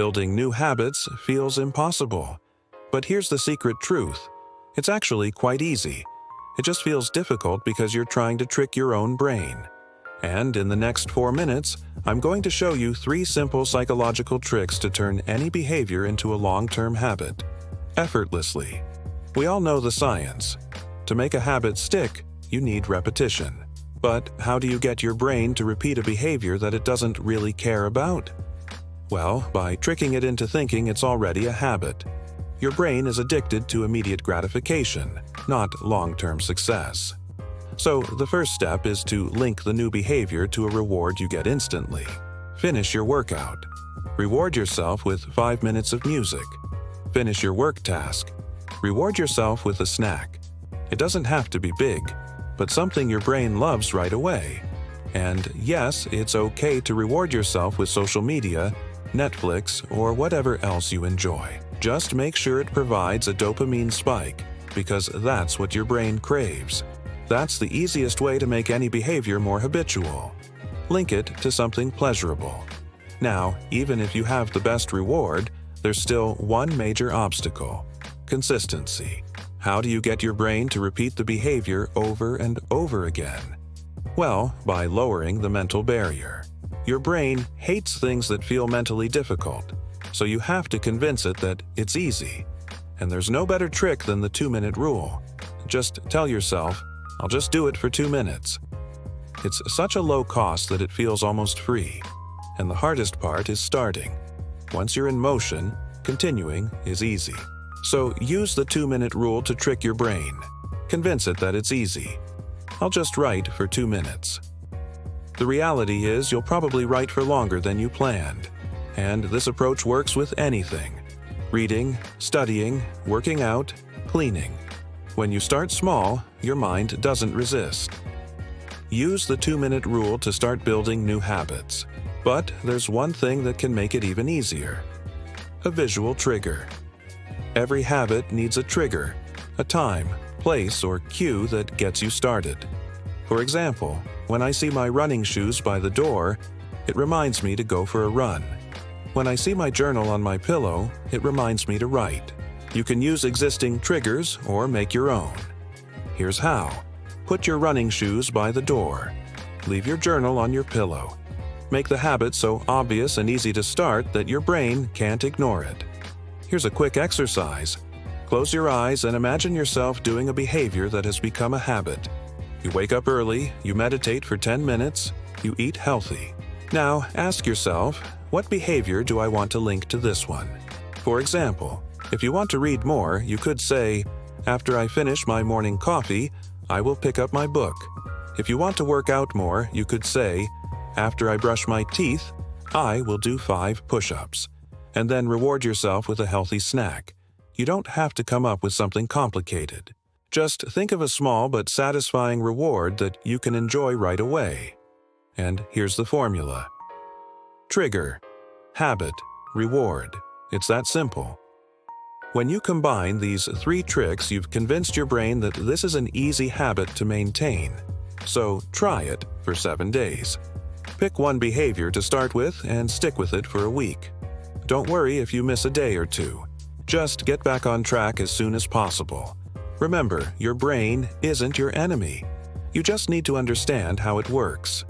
building new habits feels impossible. But here's the secret truth. It's actually quite easy. It just feels difficult because you're trying to trick your own brain. And in the next 4 minutes, I'm going to show you 3 simple psychological tricks to turn any behavior into a long-term habit, effortlessly. We all know the science. To make a habit stick, you need repetition. But how do you get your brain to repeat a behavior that it doesn't really care about? Well, by tricking it into thinking it's already a habit. Your brain is addicted to immediate gratification, not long-term success. So the first step is to link the new behavior to a reward you get instantly. Finish your workout. Reward yourself with 5 minutes of music. Finish your work task. Reward yourself with a snack. It doesn't have to be big, but something your brain loves right away. And yes, it's okay to reward yourself with social media, Netflix, or whatever else you enjoy. Just make sure it provides a dopamine spike, because that's what your brain craves. That's the easiest way to make any behavior more habitual. Link it to something pleasurable. Now, even if you have the best reward, there's still one major obstacle: consistency. How do you get your brain to repeat the behavior over and over again? Well, by lowering the mental barrier. Your brain hates things that feel mentally difficult, so you have to convince it that it's easy. And there's no better trick than the 2-minute rule. Just tell yourself, I'll just do it for 2 minutes. It's such a low cost that it feels almost free. And the hardest part is starting. Once you're in motion, continuing is easy. So use the 2-minute rule to trick your brain. Convince it that it's easy. I'll just write for 2 minutes. The reality is you'll probably write for longer than you planned. And this approach works with anything: reading, studying, working out, cleaning. When you start small, your mind doesn't resist. Use the 2-minute rule to start building new habits. But there's one thing that can make it even easier: a visual trigger. Every habit needs a trigger, a time, place, or cue that gets you started. For example, when I see my running shoes by the door, it reminds me to go for a run. When I see my journal on my pillow, it reminds me to write. You can use existing triggers or make your own. Here's how. Put your running shoes by the door. Leave your journal on your pillow. Make the habit so obvious and easy to start that your brain can't ignore it. Here's a quick exercise. Close your eyes and imagine yourself doing a behavior that has become a habit. You wake up early, you meditate for 10 minutes, you eat healthy. Now ask yourself, what behavior do I want to link to this one? For example, if you want to read more, you could say, after I finish my morning coffee, I will pick up my book. If you want to work out more, you could say, after I brush my teeth, I will do 5 push-ups. And then reward yourself with a healthy snack. You don't have to come up with something complicated. Just think of a small but satisfying reward that you can enjoy right away. And here's the formula. Trigger, habit, reward. It's that simple. When you combine these 3 tricks, you've convinced your brain that this is an easy habit to maintain. So try it for 7 days. Pick one behavior to start with and stick with it for a week. Don't worry if you miss a day or 2. Just get back on track as soon as possible. Remember, your brain isn't your enemy. You just need to understand how it works.